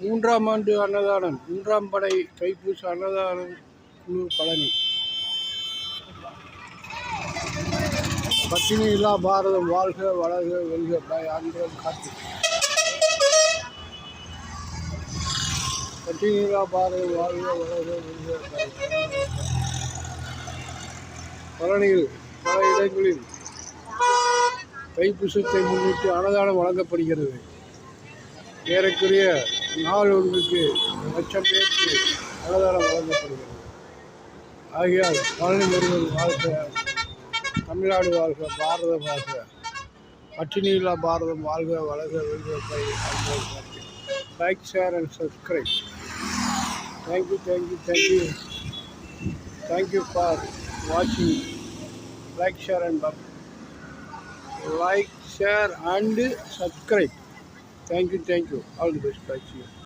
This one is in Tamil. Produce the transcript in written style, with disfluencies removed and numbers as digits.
மூன்றாம் ஆண்டு அன்னதானம், மூன்றாம் படை தைப்பூச அன்னதானம் குழு பழனி. பட்டினி இல்லா பாரதம் வாழ்க வளர்க வெல்க பாய் ஆந்திரம் காத்து. பட்டினி இல்லா பாரதம் வாழ்க வளர்க வெல்க பாய். பழனியில் பல இடங்களில் தைப்பூசத்தை முன்னிட்டு அன்னதானம் வழங்கப்படுகிறது. ஏறக்குறைய நாள் ஒன்றுக்கு 1 லட்சம் பேருக்கு அன்னதானம் வழங்கப்படுகிறது. ஆகையால் பழனி முருகன் வாழ்க, தமிழ்நாடு வாழ்க, பாரதம் வாழ்க, பட்டினி இல்லா பாரதம் வாழ்க வளர்க வெல்க bye. Like, share and subscribe. Thank you for வாட்சிங். Like, share and subscribe. Thank you. All the best. Bye. See you.